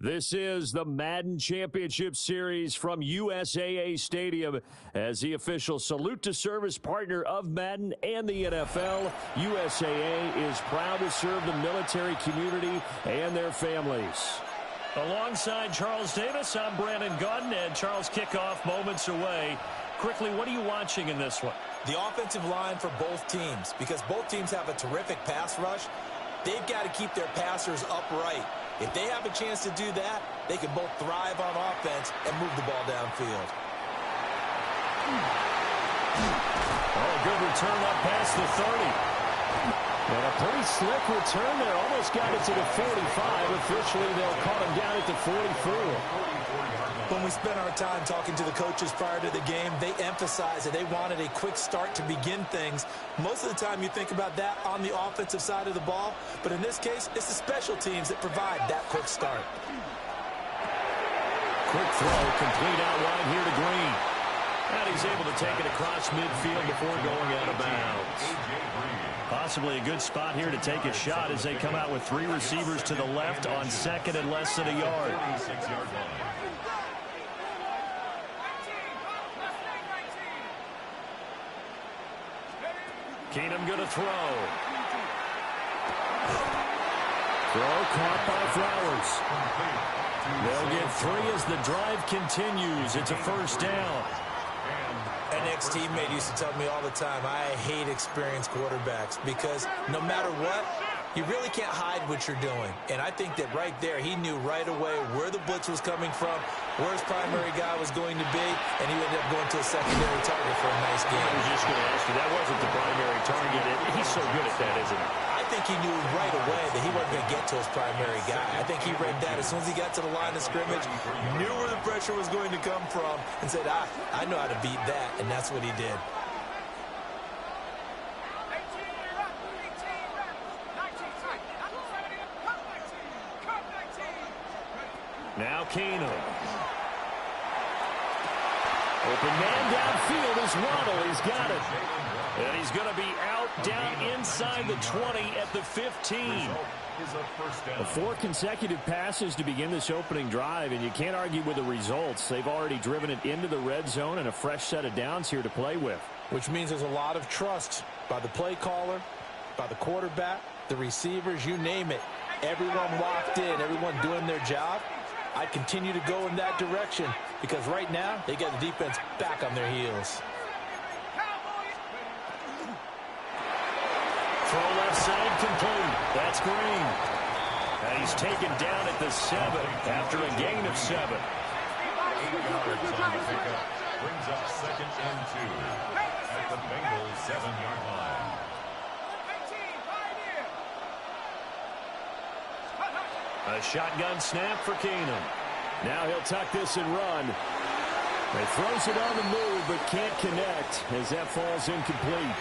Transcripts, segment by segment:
This is the Madden Championship Series from USAA Stadium. As the official salute to service partner of Madden and the NFL, USAA is proud to serve the military community and their families. Alongside Charles Davis, I'm Brandon Gaudin, and Charles, kickoff moments away. Quickly, what are you watching in this one? The offensive line for both teams, because both teams have a terrific pass rush. They've got to keep their passers upright. If they have a chance to do that, they can both thrive on offense and move the ball downfield. Oh, good return up past the 30. And a pretty slick return there. Almost got it to the 45. Officially, they'll call him down at the 44. When we spent our time talking to the coaches prior to the game, they emphasized that they wanted a quick start to begin things. Most of the time you think about that on the offensive side of the ball, but in this case, it's the special teams that provide that quick start. Quick throw, complete out wide here to Green. And he's able to take it across midfield before going out of bounds. Possibly a good spot here to take a shot as they come out with three receivers to the left on second and less than a yard. Keenum going to throw. Throw caught by Flowers. They'll get three as the drive continues. It's a first down. An ex-teammate used to tell me all the time, I hate experienced quarterbacks because no matter what, you really can't hide what you're doing. And I think that right there, he knew right away where the blitz was coming from, where his primary guy was going to be, and he ended up going to a secondary target for a nice game. I was just going to ask you, that wasn't the primary target. He's so good at that, isn't he? I think he knew right away that he wasn't going to get to his primary guy. I think he read that as soon as he got to the line of scrimmage, knew where the pressure was going to come from, and said, I know how to beat that, and that's what he did. Now Keenum. Open man downfield is Waddle. He's got it. And he's going to be out down inside the 20 at the 15. 4 consecutive passes to begin this opening drive, and you can't argue with the results. They've already driven it into the red zone and a fresh set of downs here to play with. Which means there's a lot of trust by the play caller, by the quarterback, the receivers, you name it. Everyone locked in, everyone doing their job. I continue to go in that direction because right now they got the defense back on their heels. Throw left side complete. That's Green. And he's taken down at the 7 after a gain of 7. 8 yards on the pickup. Brings up 2nd and 2 at the Bengals 7-yard line. A shotgun snap for Keenum. Now he'll tuck this and run. He throws it on the move but can't connect as that falls incomplete.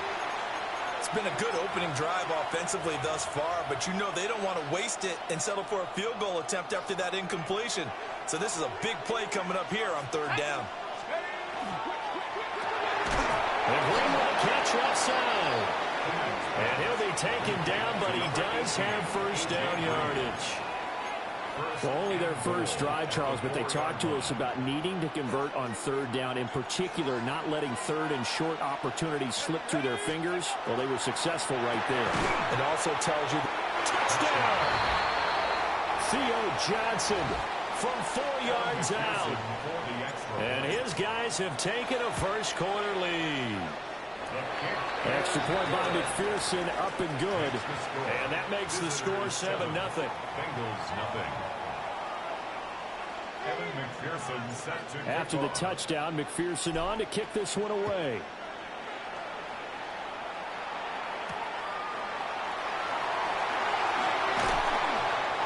It's been a good opening drive offensively thus far, but you know they don't want to waste it and settle for a field goal attempt after that incompletion. So this is a big play coming up here on 3rd down. And Green will catch left side. And he'll be taken down, but he does have first down yardage. Well, only their first drive, Charles, but they talked to us about needing to convert on 3rd down, in particular not letting 3rd and short opportunities slip through their fingers. Well, they were successful right there. It also tells you touchdown. Theo Johnson from 4 yards out. And his guys have taken a first quarter lead. Extra point by McPherson, up and good. And that makes the score 7-0. Bengals nothing. Evan McPherson set to after the touchdown, McPherson on to kick this one away.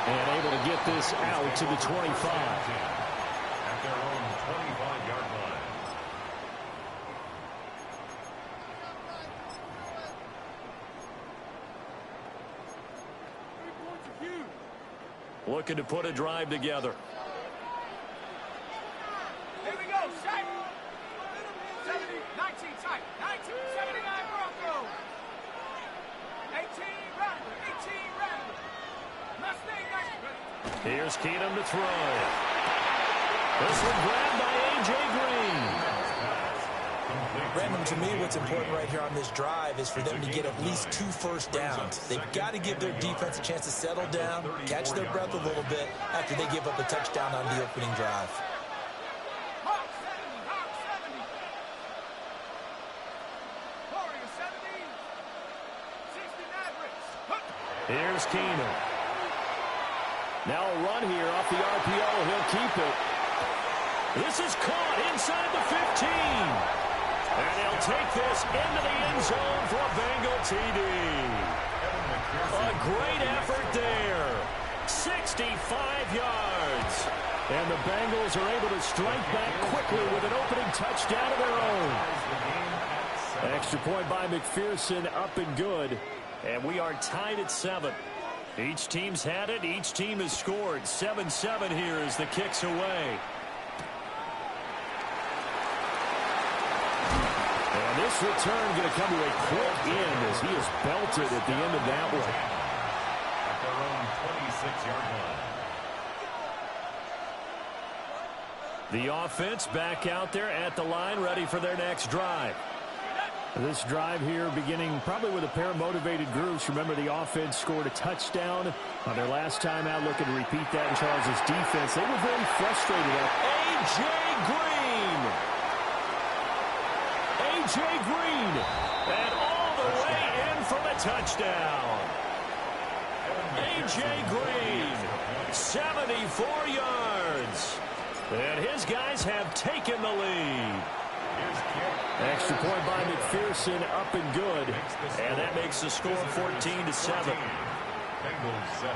And able to get this out to the 25. At their own 25-yard line. Looking to put a drive together. Here we go, set. 70, 19 tight. 19, 79 Broncos. 18 Rattler, 18 Rattler. Here's Keenum to throw. This one grabbed by A.J. Green. Brandon, to me, what's important right here on this drive is for them to get at least 2 first downs. They've got to give their defense a chance to settle down, catch their breath a little bit after they give up a touchdown on the opening drive. Here's Keenum. Now a run here off the RPO. He'll keep it. This is caught inside the 15. And he'll take this into the end zone for a Bengal TD. A great effort there. 65 yards. And the Bengals are able to strike back quickly with an opening touchdown of their own. An extra point by McPherson, up and good. And we are tied at 7. Each team's had it. Each team has scored. 7-7 here as the kick's away. And this return going to come to a quick end as he is belted at the end of that one. At their own 26-yard line. The offense back out there at the line, ready for their next drive. This drive here beginning probably with a pair of motivated groups. Remember, the offense scored a touchdown on their last time out, looking to repeat that in Charles' defense. They were very frustrated. A.J. Green. A.J. Green. And all the way in for the touchdown. A.J. Green. 74 yards. And his guys have taken the lead. Extra point by McPherson, up and good. And that makes the score 14-7. Bengals 7.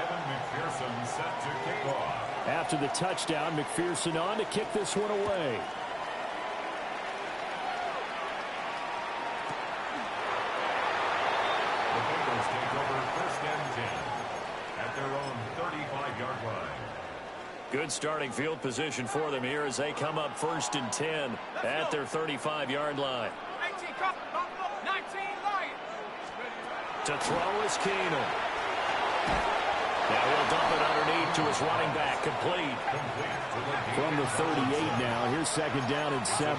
Evan McPherson set to kick off. After the touchdown, McPherson on to kick this one away. The Bengals take over 1st and 10 at their own 35-yard line. Good starting field position for them here as they come up 1st and 10 at their 35-yard line. 19 Lions. To throw is Keenum. Now he'll dump it underneath to his running back. Complete. From the 38 now. Here's 2nd down and 7.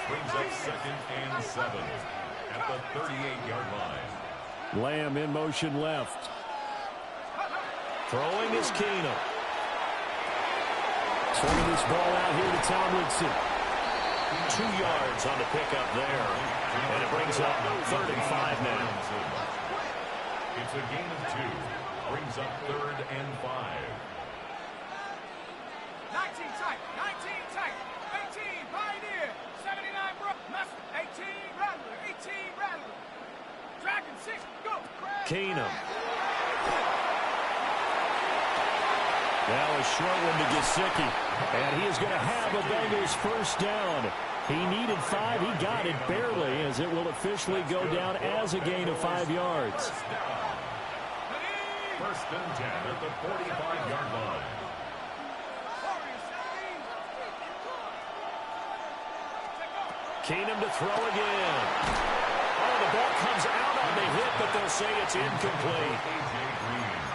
Brings up 2nd and 7 at the 38-yard line. Lamb in motion left. Throwing is Keenum. Swinging this ball out here to Tomlinson. 2 yards on the pickup there. And it brings up 3rd and 5 now. It's a gain of 2. Brings up 3rd and 5. 19 tight. 18 Pioneer. 79 Brook. Mustard. 18 Rattler. 18 Rattler. Dragon 6. Go. Keenum. Now a short one to Gesicki. And he is going to have a Bengals 1st down. He needed 5. He got it barely as it will officially go down as a gain of 5 yards. 1st and 10 at the 45-yard line. Keenum to throw again. Oh, the ball comes out on the hit, but they'll say it's incomplete.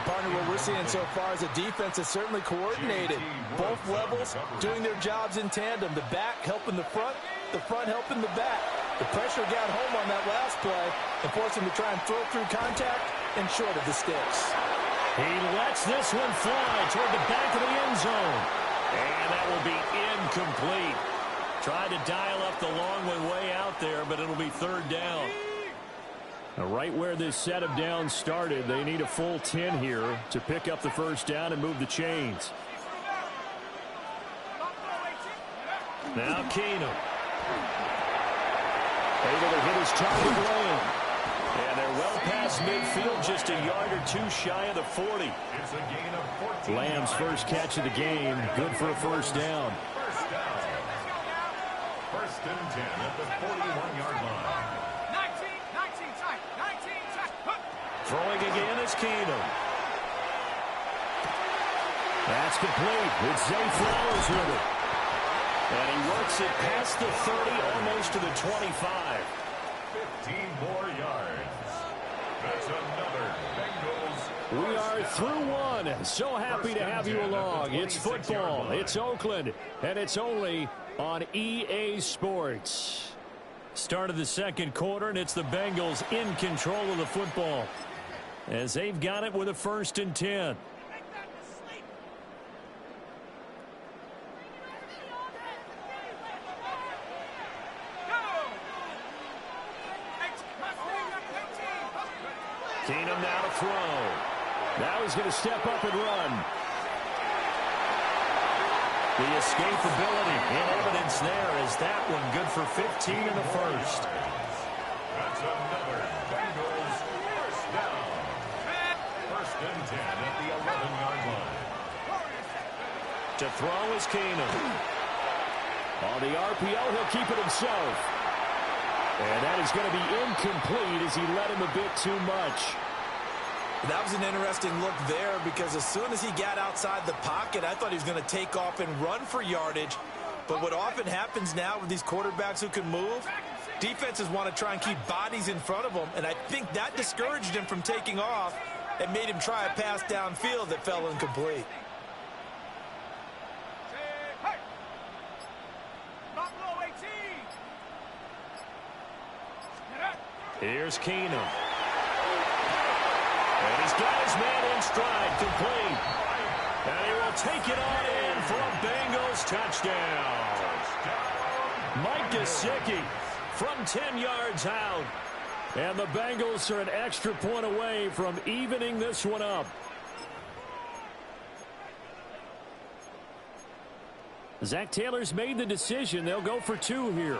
Partner, what we're seeing so far is a defense that's certainly coordinated. Both levels doing their jobs in tandem. The back helping the front helping the back. The pressure got home on that last play and forced him to try and throw through contact and short of the sticks. He lets this one fly toward the back of the end zone. And that will be incomplete. Tried to dial up the long one way out there, but it'll be 3rd down. Now, right where this set of downs started, they need a full 10 here to pick up the 1st down and move the chains. Now Keenum. Able to hit his target lane. And they're well past midfield, just a yard or 2 shy of the 40. It's a gain of 14. Lamb's first catch of the game, good for a 1st down. 1st and 10 at the 41-yard line. 19 tight. Throwing again is Keenum. That's complete. It's Zay Flowers with it. And he works it past the 30, almost to the 25. 15 more yards. That's a We are through one. So happy to have you along. It's football, it's Oakland, and it's only on EA Sports. Start of the second quarter, and it's the Bengals in control of the football as they've got it with a 1st and 10. Keenum now to throw. Now he's going to step up and run. The escapability in evidence there is that one good for 15 in the first. That's another Bengals first down. 1st and 10 at the 11-yard line. To throw is Keenum. On the RPO, he'll keep it himself. And that is going to be incomplete as he led him a bit too much. That was an interesting look there because as soon as he got outside the pocket, I thought he was going to take off and run for yardage. But what often happens now with these quarterbacks who can move, defenses want to try and keep bodies in front of them, and I think that discouraged him from taking off and made him try a pass downfield that fell incomplete. Here's Keenum. And he's got his man in stride, complete. And he will take it on in for a Bengals touchdown. Mike Gesicki from 10 yards out. And the Bengals are an extra point away from evening this one up. Zach Taylor's made the decision. They'll go for 2 here.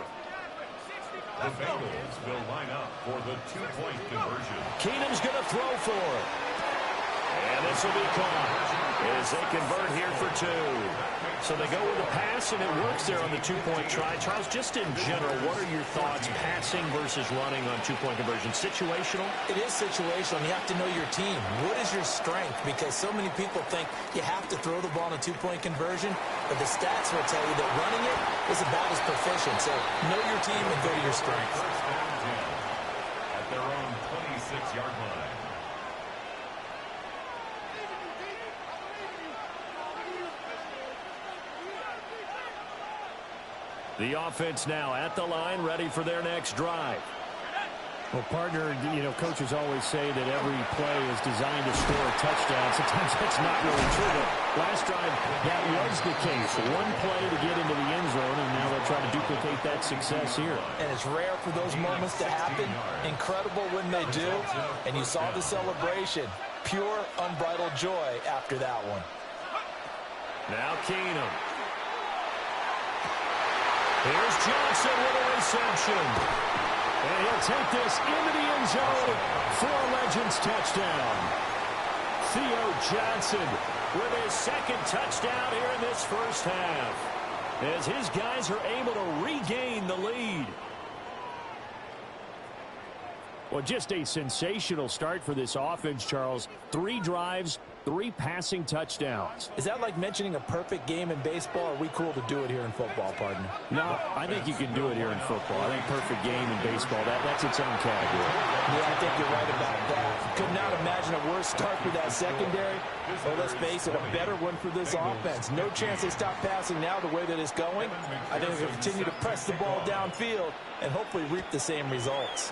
The Bengals will line up for the 2-point conversion. Keenum's going to throw for it. And this will be caught as they convert here for 2. So they go with a pass, and it works there on the 2-point try. Charles, just in general, what are your thoughts passing versus running on 2-point conversion? Situational? It is situational. You have to know your team. What is your strength? Because so many people think you have to throw the ball in a 2-point conversion, but the stats will tell you that running it is about as proficient. So know your team and go to your strength. 1st and 10 at their own 26-yard line. The offense now at the line, ready for their next drive. Well, partner, coaches always say that every play is designed to score a touchdown. Sometimes that's not really true, but last drive, that was the case. One play to get into the end zone, and now they'll try to duplicate that success here. And it's rare for those moments to happen. Incredible when they do. And you saw the celebration. Pure, unbridled joy after that one. Now Keenum. Here's Johnson with a reception. And he'll take this into the end zone for a Legends touchdown. Theo Johnson with his 2nd touchdown here in this first half, as his guys are able to regain the lead. Well, just a sensational start for this offense, Charles. 3 drives, 3 passing touchdowns. Is that like mentioning a perfect game in baseball? Or are we cool to do it here in football, partner? No, I think you can do it here in football. I think perfect game in baseball, that's its own category. Yeah, I think you're right about that. Could not imagine a worse start for that secondary. Well, let's face it, a better one for this offense. No chance they stop passing now the way that it's going. I think they'll continue to press the ball downfield and hopefully reap the same results.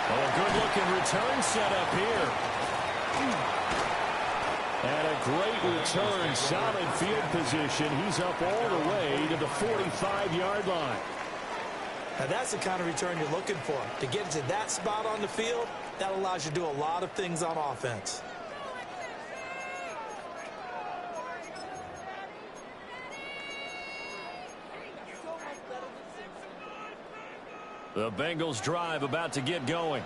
Well, a good-looking return setup here. And a great return, solid field position. He's up all the way to the 45-yard line. Now, that's the kind of return you're looking for. To get to that spot on the field, that allows you to do a lot of things on offense. The Bengals drive about to get going.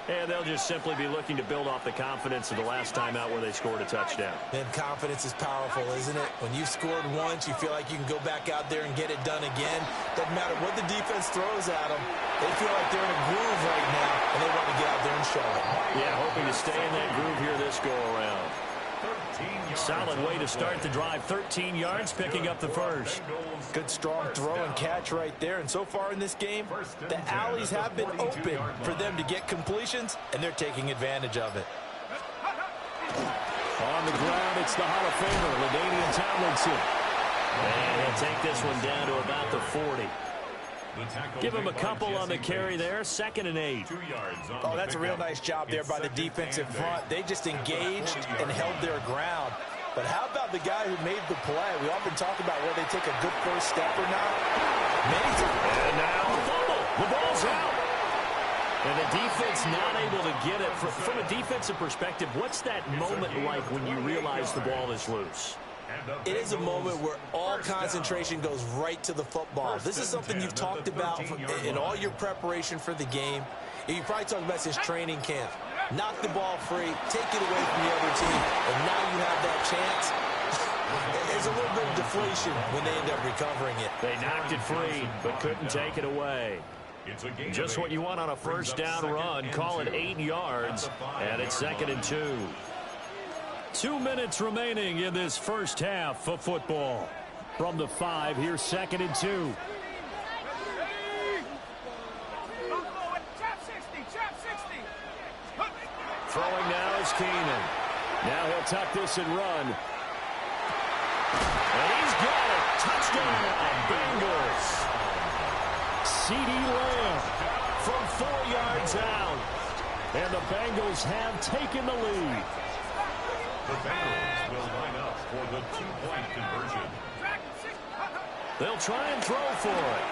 And they'll just simply be looking to build off the confidence of the last time out where they scored a touchdown. And confidence is powerful, isn't it? When you've scored once, you feel like you can go back out there and get it done again. Doesn't matter what the defense throws at them. They feel like they're in a groove right now, and they want to get out there and show it. Yeah, hoping to stay in that groove here this go-around. 13 Solid way to start the drive. 13 yards, picking up the first. Good strong throw and catch right there. And so far in this game, the alleys have been open for them to get completions, and they're taking advantage of it. On the ground, it's the Hall of Famer, LaDainian Tomlinson. And he'll take this one down to about the 40. Give him a couple on the carry there. 2nd and 8. Oh, that's a real nice job there by the defensive front. They just engaged and held their ground. But how about the guy who made the play? We often talk about whether they take a good first step or not. Many times. And now a fumble. The ball's out. And the defense not able to get it. From a defensive perspective, what's that moment like when you realize the ball is loose? It is a moment where all concentration goes right to the football. This is something you've talked about in all your preparation for the game. You probably talked about since training camp. Knock the ball free, take it away from the other team, and now you have that chance. There's a little bit of deflation when they end up recovering it. They knocked it free, but couldn't take it away. Just what you want on a first down run. Call it 8 yards, and it's 2nd and 2. 2 minutes remaining in this first half of football. From the 5, here's 2nd and 2. Throwing now is Keenan. Now he'll tuck this and run. And he's got it. Touchdown, Bengals. CeeDee Lamb from 4 yards out. And the Bengals have taken the lead. The Bengals will line up for the 2-point conversion. They'll try and throw for it.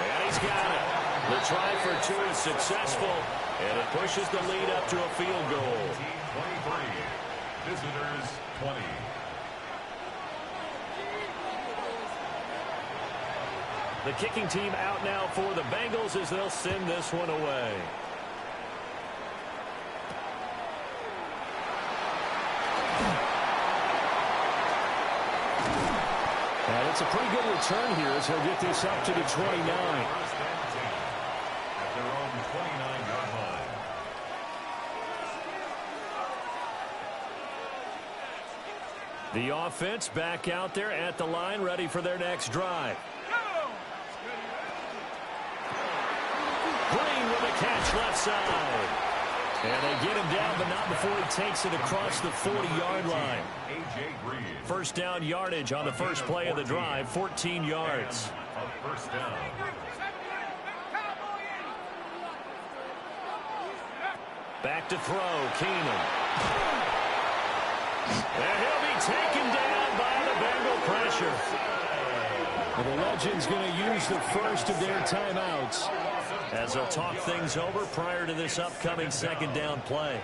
And he's got it. The try for 2 is successful, and it pushes the lead up to a field goal. 23. Visitors 20. The kicking team out now for the Bengals as they'll send this one away. And it's a pretty good return here as he'll get this up to the 29. First and 10 at their own 29-yard line. The offense back out there at the line, ready for their next drive. Green with a catch left side. And they get him down, but not before he takes it across the 40-yard line. A.J. Green. First down yardage on the first play of the drive, 14 yards. A first down. Back to throw, Keenan. And he'll be taken down by the Bengal pressure. Well, the Legends going to use the first of their timeouts as they'll talk things over prior to this upcoming second down play.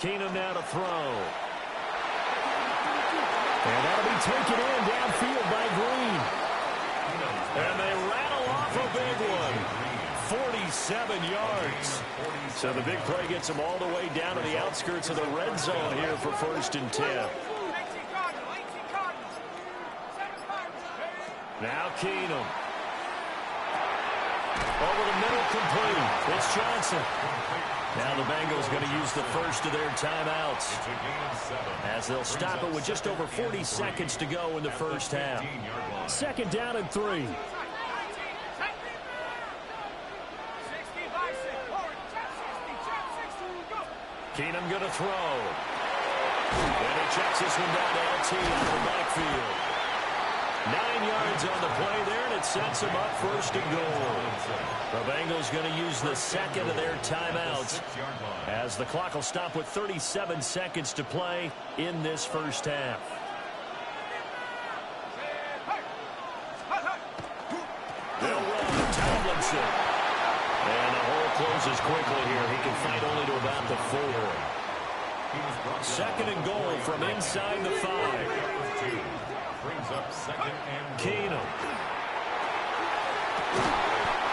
Keenum now to throw. And that'll be taken in downfield by Green. And they rattle off a big one. 47 yards. So the big play gets them all the way down to the outskirts of the red zone here for 1st and 10. Now Keenum. Over the middle, complete. It's Johnson. Now the Bengals going to use the first of their timeouts as they'll stop it with just over 40 seconds to go in the first half. 2nd down and 3. Keenum going to throw. And he checks this one down to LT out of the backfield. 9 yards on the play there, and it sets him up 1st and goal. The Bengals going to use the second of their timeouts as the clock will stop with 37 seconds to play in this first half. They'll run Tomlinson. And the hole closes quickly here. He can fight only to about the 4. 2nd and goal from inside the 5. Brings up 2nd and Keenum.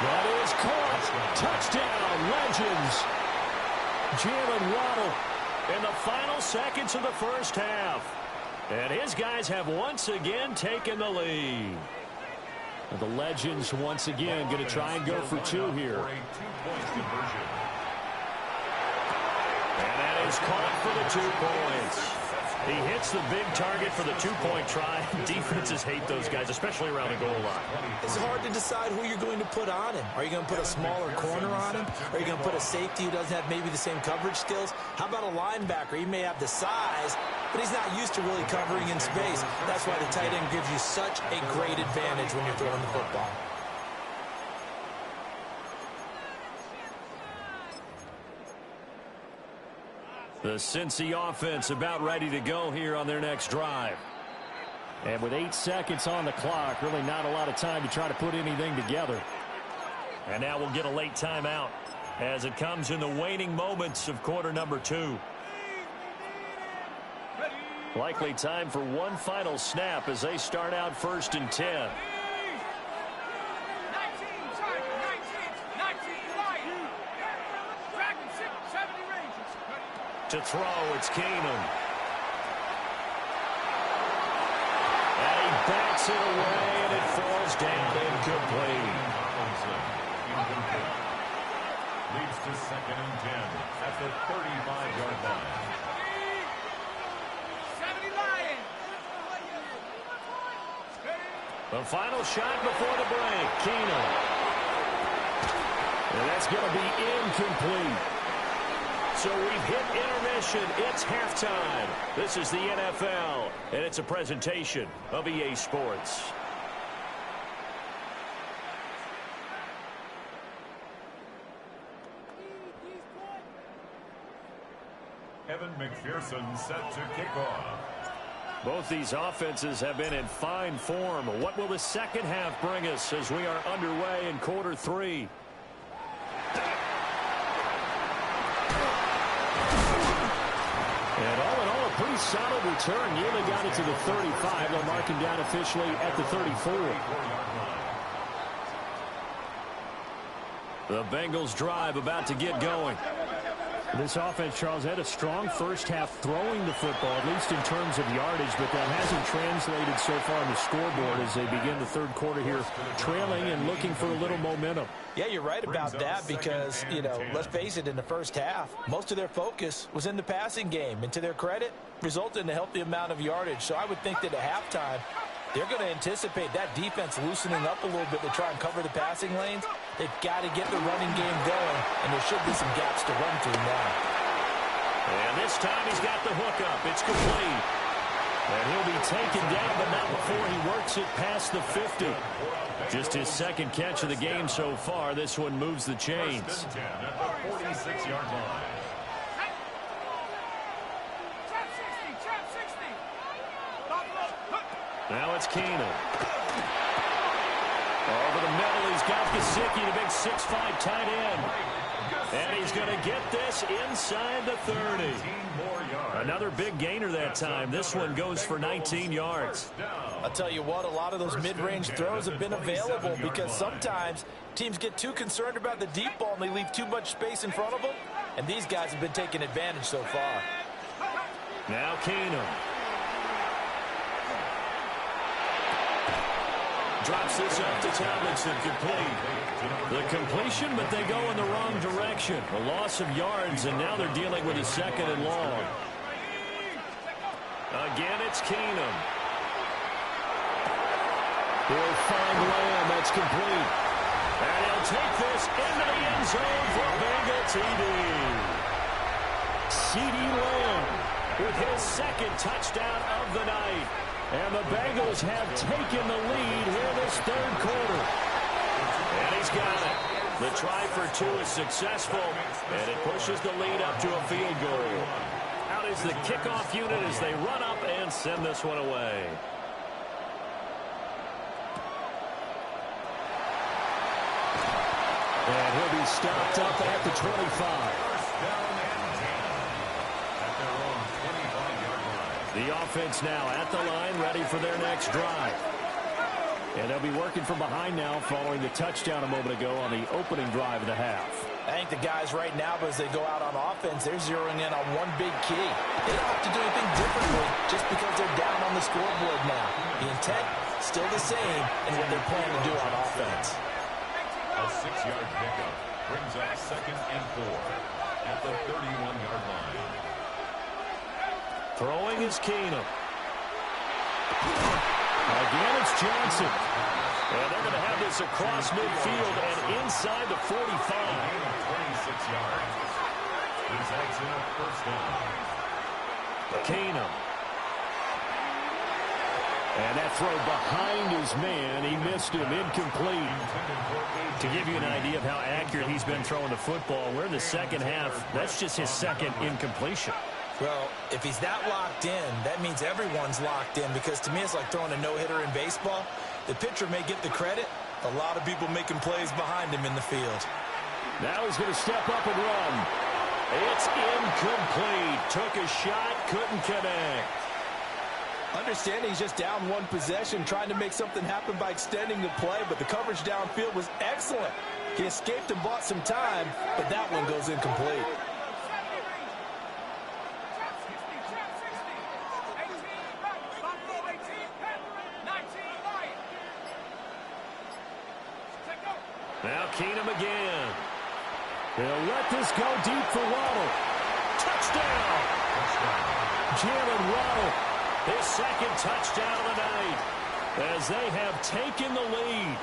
That is caught. Touchdown, Legends. Jalen Waddle in the final seconds of the first half. And his guys have once again taken the lead. The Legends once again going to try and go for two here. And that is caught for the 2 points. He hits the big target for the 2-point try. Defenses hate those guys, especially around the goal line. It's hard to decide who you're going to put on him. Are you going to put a smaller corner on him? Are you going to put a safety who doesn't have maybe the same coverage skills? How about a linebacker? He may have the size, but he's not used to really covering in space. That's why the tight end gives you such a great advantage when you're throwing the football. The Cincy offense about ready to go here on their next drive. And with 8 seconds on the clock, really not a lot of time to try to put anything together. And now we'll get a late timeout as it comes in the waning moments of quarter number 2. Likely time for one final snap as they start out 1st and 10. To throw, it's Keenum. And he backs it away, and it falls down incomplete. Leads to 2nd and 10 at the 35-yard line. 70 Lions. The final shot before the break, Keenum. And that's going to be incomplete. So we've hit intermission. It's halftime. This is the NFL, and it's a presentation of EA Sports. Evan McPherson set to kick off. Both these offenses have been in fine form. What will the second half bring us as we are underway in quarter 3? And all in all, a pretty solid return. Nearly got it to the 35. They'll mark him down officially at the 34. The Bengals drive about to get going. This offense, Charles, had a strong first half throwing the football, at least in terms of yardage, but that hasn't translated so far on the scoreboard as they begin the third quarter here, trailing and looking for a little momentum. Yeah, you're right about that because, you know, let's face it, in the first half, most of their focus was in the passing game. And to their credit, resulted in a healthy amount of yardage. So I would think that at halftime, they're going to anticipate that defense loosening up a little bit to try and cover the passing lanes. They've got to get the running game going, and there should be some gaps to run through now. And this time he's got the hook up. It's complete. And he'll be taken down, but not before he works it past the 50. Just his second catch of the game so far. This one moves the chains. 1st and 10 at the 46-yard line. Now it's Keenum. Over the middle, he's got Gesicki, the big 6'5" tight end. And he's going to get this inside the 30. Another big gainer that time. This one goes for 19 yards. I'll tell you what, a lot of those mid-range throws have been available because sometimes teams get too concerned about the deep ball and they leave too much space in front of them. And these guys have been taking advantage so far. Now Keenum. Drops this up to Tomlinson, complete. The completion, but they go in the wrong direction. A loss of yards, and now they're dealing with a 2nd and long. Again, it's Keenum. He'll find Lamb. That's complete. And he'll take this into the end zone for Bengal TD. CeeDee Lamb with his 2nd touchdown of the night. And the Bengals have taken the lead here this third quarter. And he's got it. The try for 2 is successful, and it pushes the lead up to a field goal. Out is the kickoff unit as they run up and send this one away. And he'll be stopped up at the 25. The offense now at the line, ready for their next drive. And they'll be working from behind now following the touchdown a moment ago on the opening drive of the half. I think the guys right now, as they go out on offense, they're zeroing in on one big key. They don't have to do anything differently just because they're down on the scoreboard now. The intent, still the same in what they're planning to do on offense. A 6-yard pickup brings up 2nd and 4 at the 31-yard line. Throwing is Keenum. Again, it's Johnson. And they're going to have this across midfield and inside the 45. Gain of 26 yards. Results in a first down. Keenum. And that throw behind his man. He missed him. Incomplete. To give you an idea of how accurate he's been throwing the football, we're in the second half. That's just his second incompletion. Well, if he's that locked in, that means everyone's locked in, because to me it's like throwing a no-hitter in baseball. The pitcher may get the credit. A lot of people making plays behind him in the field. Now he's going to step up and run. It's incomplete. Took a shot, couldn't connect. Understanding he's just down one possession, trying to make something happen by extending the play, but the coverage downfield was excellent. He escaped and bought some time, but that one goes incomplete. Now Keenum again. They'll let this go deep for Waddle. Touchdown! Jalen Waddle, his second touchdown of the night, as they have taken the lead.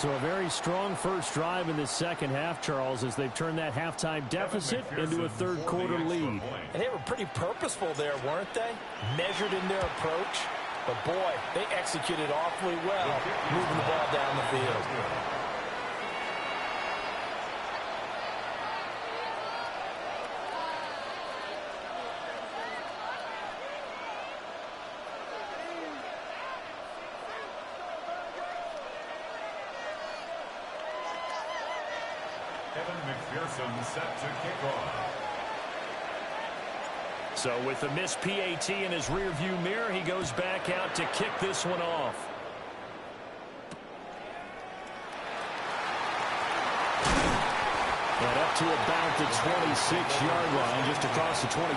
So a very strong first drive in the second half, Charles, as they've turned that halftime deficit into a third-quarter lead. And they were pretty purposeful there, weren't they? Measured in their approach. But, boy, they executed awfully well, moving the ball down the field. Evan McPherson set to kick off. So with the missed PAT in his rearview mirror, he goes back out to kick this one off. And up to about the 26-yard line, just across the 25.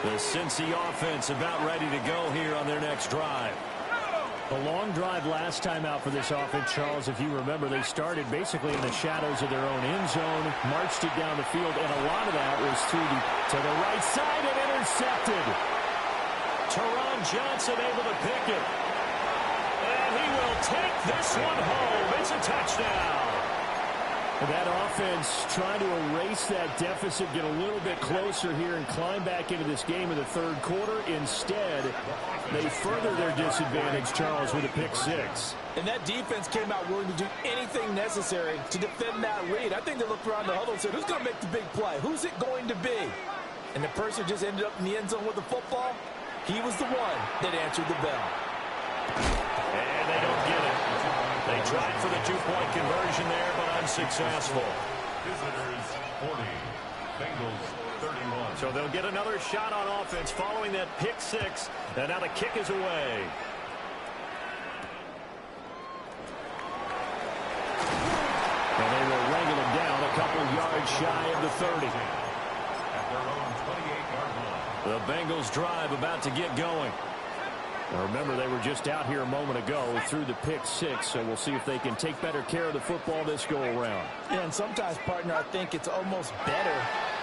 The Cincy offense about ready to go here on their next drive. A long drive last time out for this offense, Charles. If you remember, they started basically in the shadows of their own end zone, marched it down the field, and a lot of that was to the right side and intercepted. Teron Johnson able to pick it. And he will take this one home. It's a touchdown. That offense trying to erase that deficit, get a little bit closer here, and climb back into this game in the third quarter. Instead, they further their disadvantage, Charles, with a pick six. And that defense came out willing to do anything necessary to defend that lead. I think they looked around the huddle and said, who's going to make the big play? Who's it going to be? And the person just ended up in the end zone with the football. He was the one that answered the bell. And they don't get it. They tried for the two-point conversion there, but unsuccessful. Visitors 40, Bengals 31. So they'll get another shot on offense following that pick six. And now the kick is away. And they will wrangle him down a couple yards shy of the 30. At their own 28-yard line. The Bengals drive about to get going. Now remember, they were just out here a moment ago through the pick six, so we'll see if they can take better care of the football this go-around. Yeah, and sometimes, partner, I think it's almost better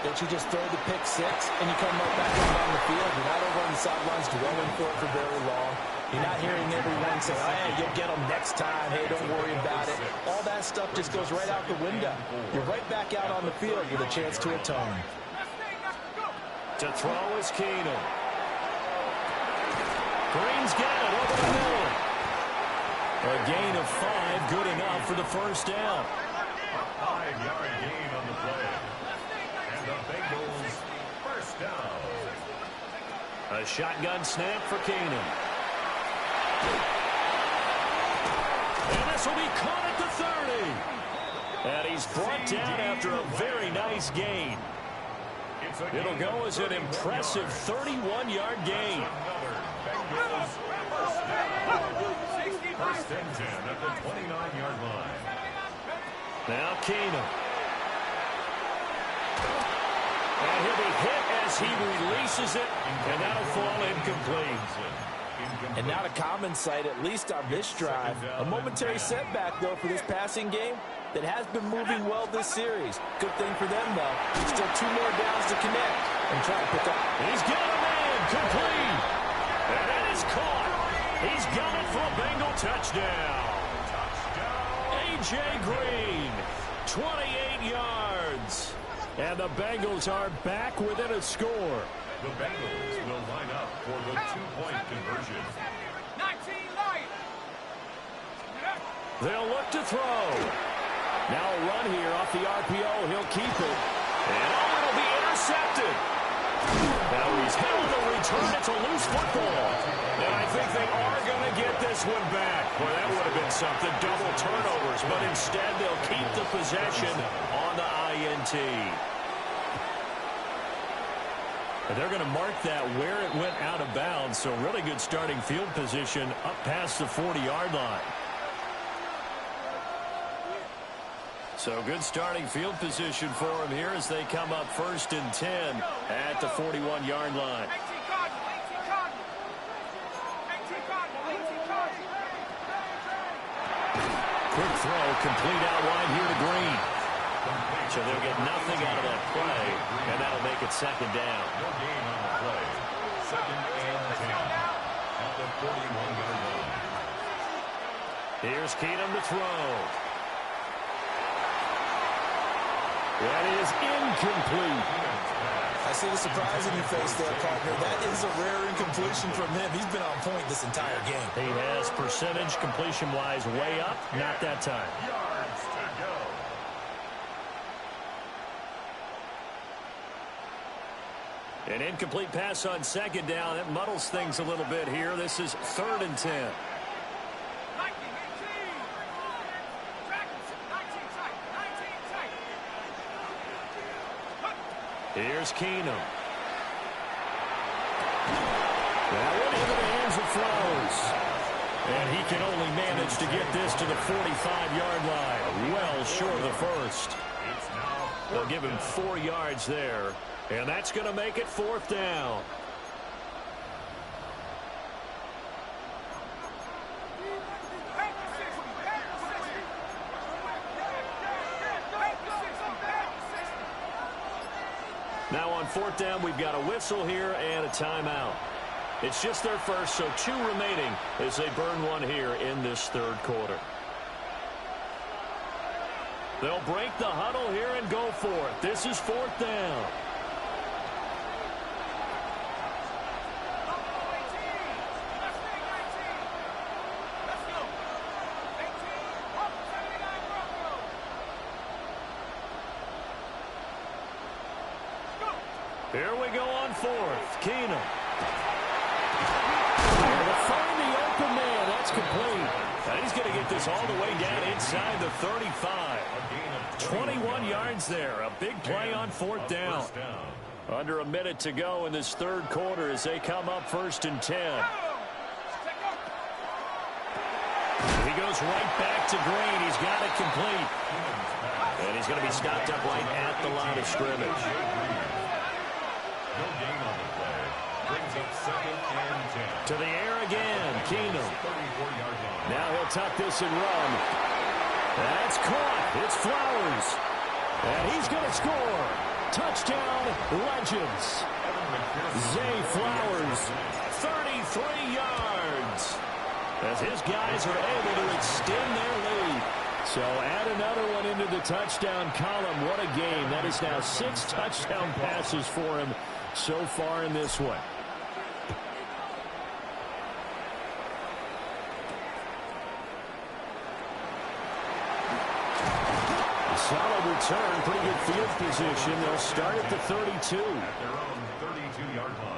that you just throw the pick six and you come right back out on the field. You're not over on the sidelines dwelling for it for very long. You're not hearing everyone say, oh, hey, you'll get them next time. Hey, don't worry about it. All that stuff just goes right out the window. You're right back out on the field with a chance to atone. To throw is Keenum. Green's got it over the middle. A gain of 5, good enough for the first down. A 5-yard gain on the play. And the Bengals first down. A shotgun snap for Keenum. And this will be caught at the 30. And he's brought down after a very nice gain. It'll go as an impressive 31-yard gain. Bengals first down. First and 10 at the 29-yard line. Now Keenum. And he'll be hit as he releases it, and that'll fall incomplete. And not a common sight, at least on this drive. A momentary setback, though, for this passing game that has been moving well this series. Good thing for them, though. Still 2 more downs to connect and try to pick up. He's got a man, complete. And that is caught. He's got it for a Bengal touchdown. A.J. Green, 28 yards. And the Bengals are back within a score. The Bengals will line up for the 2-point conversion. 19 light. They'll look to throw. Now a run here off the RPO. He'll keep it. And it'll be intercepted. Now he's held the return. It's a loose football. And I think they are going to get this one back. Well, that would have been something. Double turnovers. But instead, they'll keep the possession on the INT. And they're going to mark that where it went out of bounds. So really good starting field position up past the 40-yard line. So good starting field position for them here as they come up first and 10 at the 41-yard line. 18 Cardinals. 18 Cardinals. 18 Cardinals. 18 Cardinals. Quick throw, complete out wide here to Green. So they'll get nothing out of that play, and that'll make it second down. No gain on the play. Second and 10 at the 41-yard line. Here's Keenum to throw. That is incomplete. I see the surprise in your face there, partner. That is a rare incompletion from him. He's been on point this entire game. He has percentage completion-wise way up. Not that time. Yards to go. An incomplete pass on second down. It muddles things a little bit here. This is 3rd and 10. 19 tight. 19 tight. Here's Keenum. That one into the hands of Flowers. And he can only manage to get this to the 45-yard line. Well short of the first. They'll give him 4 yards there. And that's going to make it 4th down. Now on 4th down, we've got a whistle here and a timeout. It's just their first, so 2 remaining as they burn one here in this 3rd quarter. They'll break the huddle here and go for it. This is 4th down. Here we go on 4th. Keenum. To find the open man. That's complete. And he's going to get this all the way down inside the 35. 21 yards there. A big play on 4th down. Under a minute to go in this 3rd quarter as they come up 1st and 10. He goes right back to Green. He's got it complete. And he's going to be stopped up right at the line of scrimmage. No gain on the play. Brings up 2nd and 10. To the air again, Keenum. 34-yard line. Now he'll tuck this and run. That's caught. It's Flowers. And he's going to score. Touchdown, Legends. Zay Flowers, 33 yards. As his guys are able to extend their lead. So add another one into the touchdown column. What a game. That is now 6 touchdown passes for him so far in this one. Solid return, pretty good field position. They'll start at the 32. At their own 32-yard line.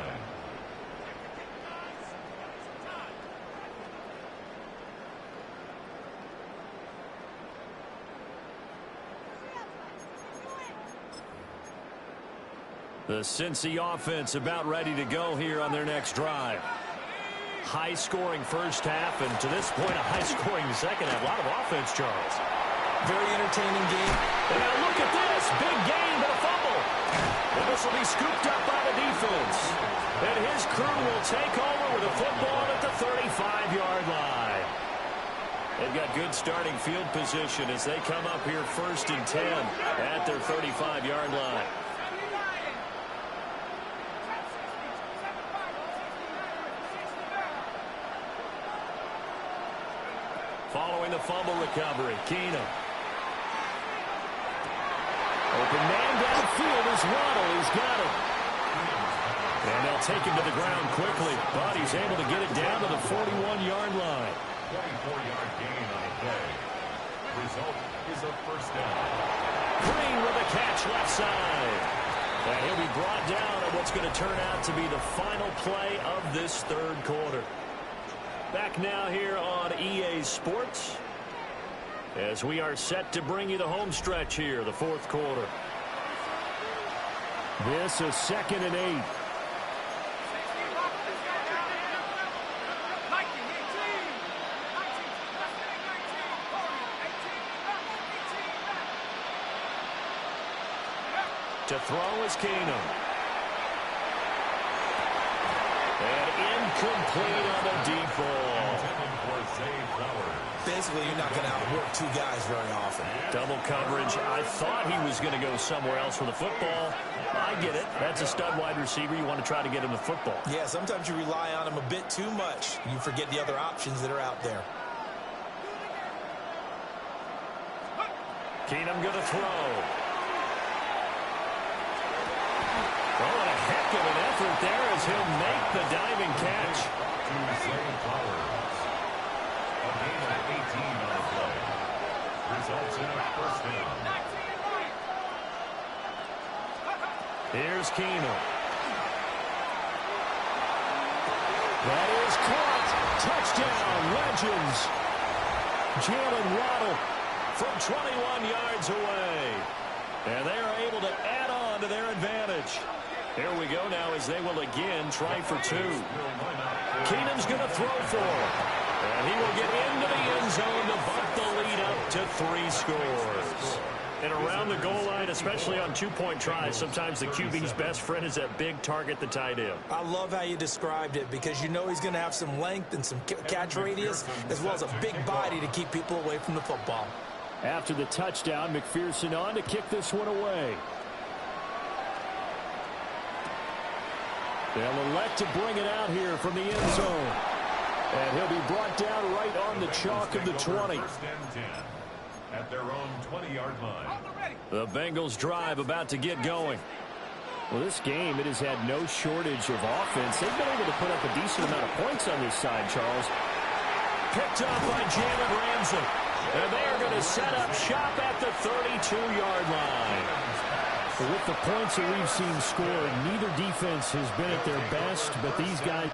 The Cincy offense about ready to go here on their next drive. high-scoring first half, and to this point, a high-scoring second half. A lot of offense, Charles. Very entertaining game. And now look at this. Big gain, but a fumble. And this will be scooped up by the defense. And his crew will take over with a football at the 35-yard line. They've got good starting field position as they come up here 1st and 10 at their 35-yard line. Following the fumble recovery, Keenum. Open man downfield is Waddle. He's got it. And they'll take him to the ground quickly, but he's able to get it down to the 41-yard line. 24-yard gain on the play. Result is a first down. Green with a catch left side. And he'll be brought down at what's going to turn out to be the final play of this third quarter. Back now here on EA Sports as we are set to bring you the home stretch here, the fourth quarter. This is 2nd and 8. To throw is Keenum. And incomplete on the deep ball. Basically, you're not going to outwork two guys very often. Double coverage. I thought he was going to go somewhere else with the football. I get it. That's a stud wide receiver. You want to try to get him the football. Yeah, sometimes you rely on him a bit too much. You forget the other options that are out there. Keenum going to throw. Oh, and a heck of an effort there as he'll make the diving catch. To Zay Flowers. A gain of 18 on the play. Results in a first down. Here's Keenum. That is caught. Touchdown, Legends. Jalen Waddle from 21 yards away. And they are able to add on to their advantage. Here we go now as they will again try for 2. Keenum's going to throw for him. And he will get into the end zone to bump the lead up to 3 scores. And around the goal line, especially on 2-point tries, sometimes the QB's best friend is that big target, the tight end. I love how you described it because you know he's going to have some length and some catch radius as well as a big body to keep people away from the football. After the touchdown, McPherson on to kick this one away. They'll elect to bring it out here from the end zone. And he'll be brought down right on the chalk of the 20. At their own 20-yard line. The Bengals drive about to get going. Well, this game, it has had no shortage of offense. They've been able to put up a decent amount of points on this side, Charles. Picked up by Jalen Ramsey. And they are going to set up shop at the 32-yard line. With the points that we've seen scored, neither defense has been at their best, but these guys